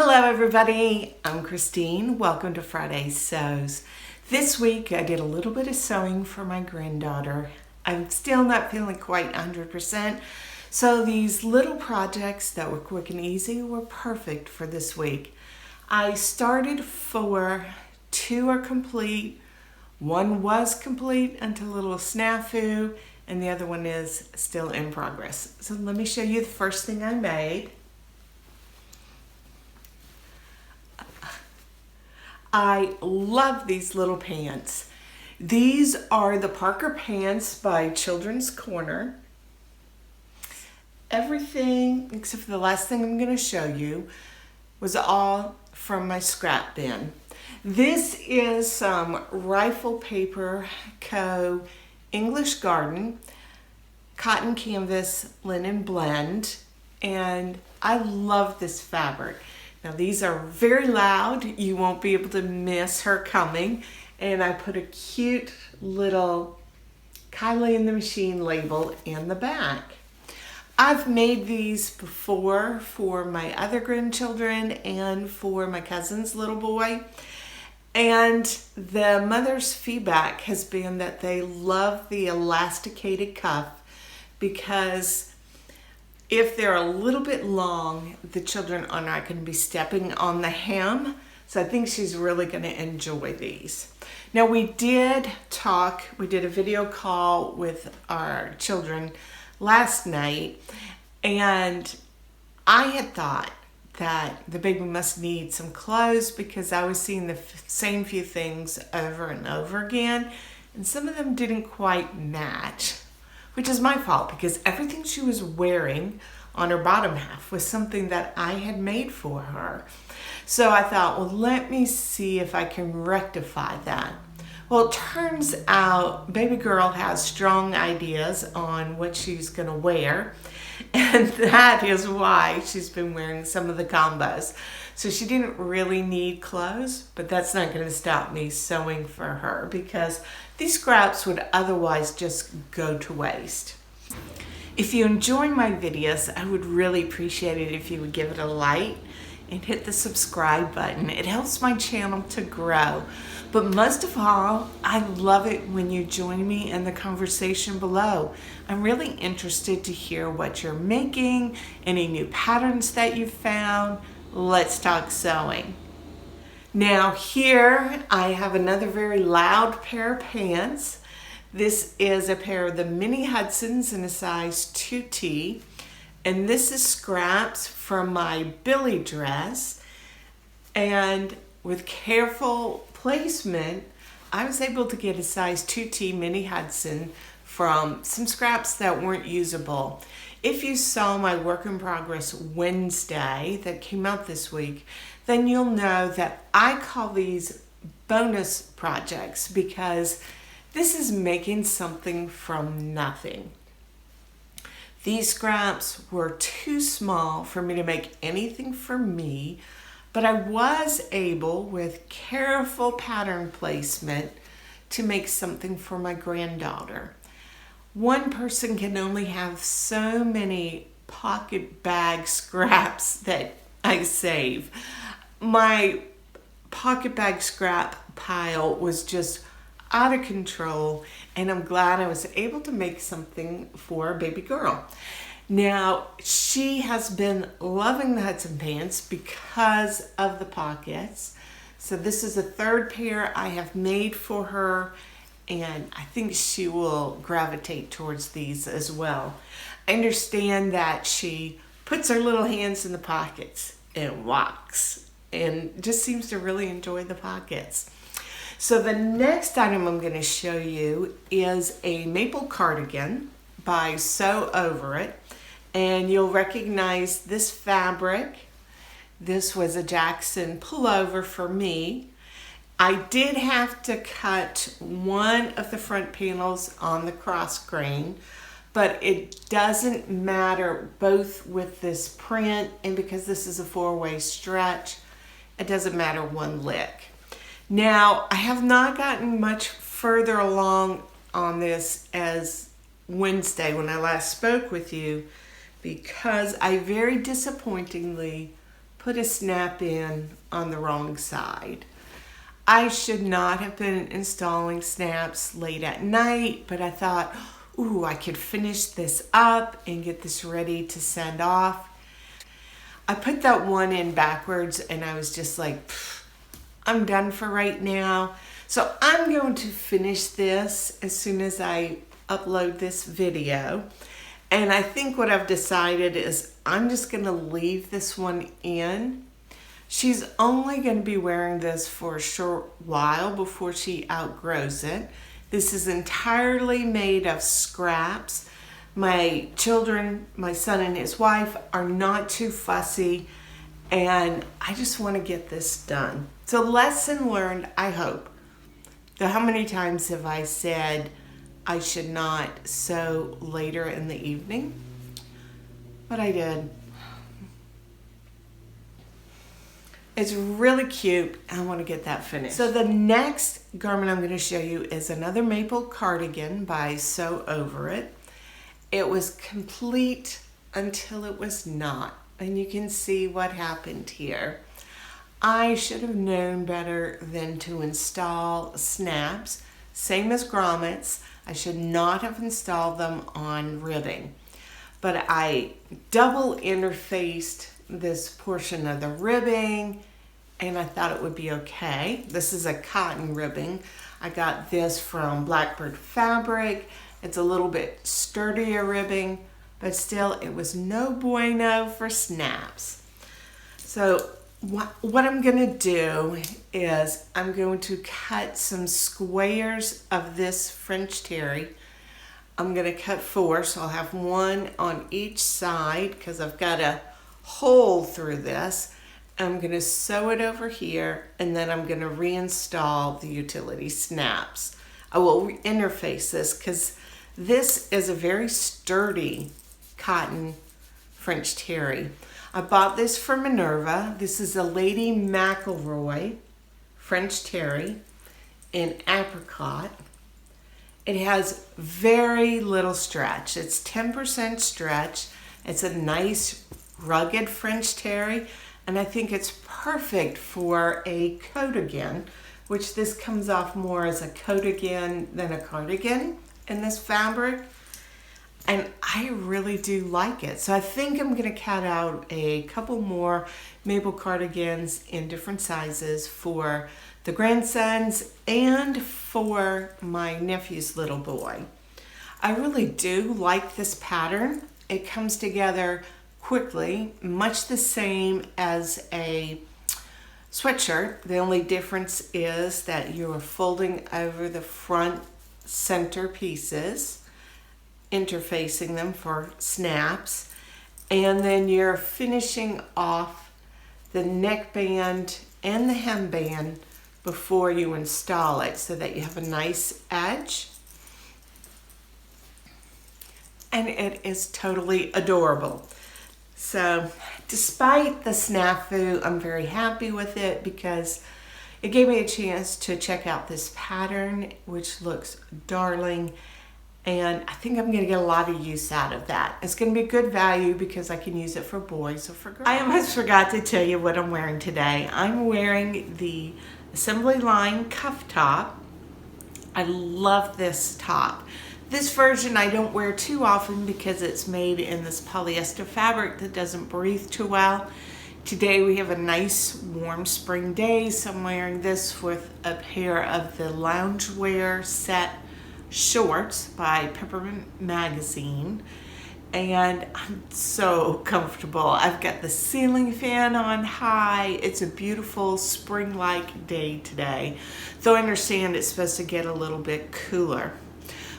Hello everybody, I'm Christine. Welcome to Friday Sews. This week I did a little bit of sewing for my granddaughter. I'm still not feeling quite 100%, so these little projects that were quick and easy were perfect for this week. I started 4, 2 are complete, 1 was complete until a little snafu, and the other one is still in progress. So let me show you the first thing I made. I love these little pants. These are the Parker pants by Children's Corner. Everything except for the last thing I'm going to show you was all from my scrap bin. This is some Rifle Paper Co. English Garden cotton canvas linen blend, and I love this fabric. Now these are very loud. You won't be able to miss her coming. And I put a cute little Kylie in the Machine label in the back. I've made these before for my other grandchildren and for my cousin's little boy. And the mother's feedback has been that they love the elasticated cuff because if they're a little bit long, the children are not going to be stepping on the hem. So I think she's really going to enjoy these. Now we did a video call with our children last night, and I had thought that the baby must need some clothes because I was seeing the same few things over and over again, and some of them didn't quite match. Which is my fault because everything she was wearing on her bottom half was something that I had made for her. So I thought, well, let me see if I can rectify that. Well, it turns out baby girl has strong ideas on what she's going to wear, and that is why she's been wearing some of the combos. So she didn't really need clothes, but that's not going to stop me sewing for her because these scraps would otherwise just go to waste. If you enjoy my videos, I would really appreciate it if you would give it a like and hit the subscribe button. It helps my channel to grow. But most of all, I love it when you join me in the conversation below. I'm really interested to hear what you're making, any new patterns that you've found. Let's talk sewing. Now here I have another very loud pair of pants. This is a pair of the Mini Hudsons in a size 2T. And this is scraps from my Billy dress. And with careful placement, I was able to get a size 2T Mini Hudson from some scraps that weren't usable. If you saw my work in progress Wednesday that came out this week, then you'll know that I call these bonus projects because this is making something from nothing. These scraps were too small for me to make anything for me, but I was able, with careful pattern placement, to make something for my granddaughter. One person can only have so many pocket bag scraps that I save. My pocket bag scrap pile was just out of control, and I'm glad I was able to make something for a baby girl. Now, she has been loving the Hudson pants because of the pockets. So this is a third pair I have made for her, and I think she will gravitate towards these as well. I understand that she puts her little hands in the pockets and walks and just seems to really enjoy the pockets. So the next item I'm going to show you is a Maple Cardigan by Sew Over It, and you'll recognize this fabric. This was a Jackson pullover for me. I did have to cut one of the front panels on the cross grain, but it doesn't matter both with this print and because this is a 4-way stretch, it doesn't matter one lick. Now, I have not gotten much further along on this as Wednesday when I last spoke with you because I very disappointingly put put a snap in on the wrong side. I should not have been installing snaps late at night, but I thought, ooh, I could finish this up and get this ready to send off. I put that one in backwards and I was just like, I'm done for right now. So I'm going to finish this as soon as I upload this video. And I think what I've decided is I'm just gonna leave this one in. She's only going to be wearing this for a short while before she outgrows it. This is entirely made of scraps. My children, my son and his wife, are not too fussy, and I just want to get this done. So lesson learned, I hope. Though how many times have I said I should not sew later in the evening? But I did. It's really cute. I want to get that finished. So the next garment I'm going to show you is another Maple Cardigan by Sew Over It. It was complete until it was not. And you can see what happened here. I should have known better than to install snaps. Same as grommets. I should not have installed them on ribbing. But I double interfaced this portion of the ribbing, and I thought it would be okay. This is a cotton ribbing. I got this from Blackbird Fabric. It's a little bit sturdier ribbing, but still it was no bueno for snaps. So what I'm gonna do is I'm going to cut some squares of this French terry. I'm gonna cut 4, so I'll have 1 on each side because I've got a hole through this. I'm going to sew it over here, and then I'm going to reinstall the utility snaps. I will interface this because this is a very sturdy cotton French terry. I bought this from Minerva. This is a Lady McElroy French terry in apricot. It has very little stretch. It's 10% stretch. It's a nice rugged French terry, and I think it's perfect for a cardigan, which this comes off more as a cardigan than a cardigan in this fabric, and I really do like it. So I think I'm going to cut out a couple more Maple cardigans in different sizes for the grandsons and for my nephew's little boy. I really do like this pattern. It comes together quickly, much the same as a sweatshirt. The only difference is that you are folding over the front center pieces, interfacing them for snaps, and then you're finishing off the neckband and the hemband before you install it so that you have a nice edge. And it is totally adorable. So despite the snafu, I'm very happy with it because it gave me a chance to check out this pattern, which looks darling. And I think I'm going to get a lot of use out of that. It's going to be good value because I can use it for boys or for girls. I almost forgot to tell you what I'm wearing today. I'm wearing the Assembly Line cuff top. I love this top. This version I don't wear too often because it's made in this polyester fabric that doesn't breathe too well. Today we have a nice warm spring day, so I'm wearing this with a pair of the loungewear set shorts by Peppermint Magazine, and I'm so comfortable. I've got the ceiling fan on high. It's a beautiful spring-like day today, though I understand it's supposed to get a little bit cooler.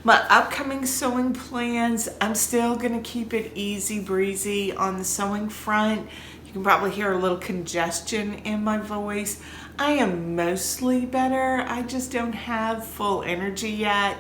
My upcoming sewing plans, I'm still going to keep it easy breezy on the sewing front. You can probably hear a little congestion in my voice. I am mostly better. I just don't have full energy yet.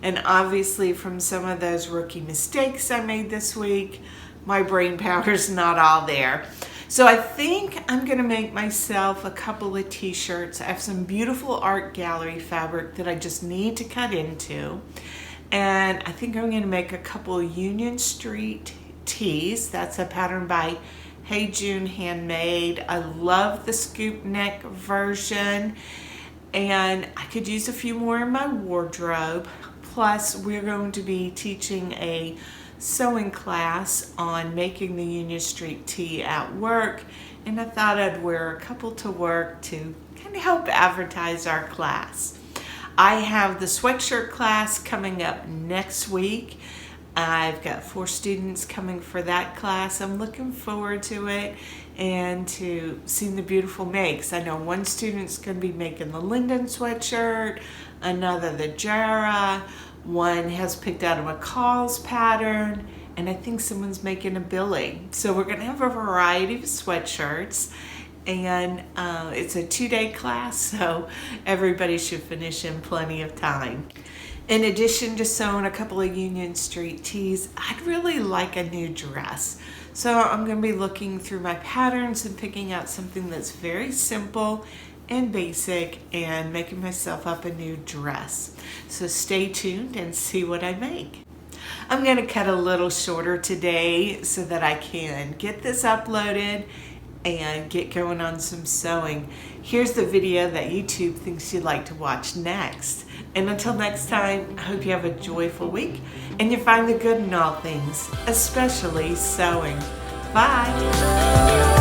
And obviously from some of those rookie mistakes I made this week, my brain power's not all there. So I think I'm going to make myself a couple of t-shirts. I have some beautiful art gallery fabric that I just need to cut into. And I think I'm going to make a couple Union Street tees. That's a pattern by Hey June handmade. I love the scoop neck version, and I could use a few more in my wardrobe. Plus, we're going to be teaching a sewing class on making the Union Street tee at work, and I thought I'd wear a couple to work to kind of help advertise our class. I have the sweatshirt class coming up next week. I've got 4 students coming for that class. I'm looking forward to it and to seeing the beautiful makes. I know one student's going to be making the Linden sweatshirt, another the Jara, one has picked out a McCall's pattern, and I think someone's making a Billy. So we're going to have a variety of sweatshirts, and it's a 2-day class, so everybody should finish in plenty of time. In addition to sewing a couple of Union Street tees, I'd really like a new dress. So I'm going to be looking through my patterns and picking out something that's very simple and basic and making myself up a new dress. So stay tuned and see what I make. I'm going to cut a little shorter today so that I can get this uploaded and get going on some sewing. Here's the video that YouTube thinks you'd like to watch next. And until next time, I hope you have a joyful week and you find the good in all things, especially sewing. Bye.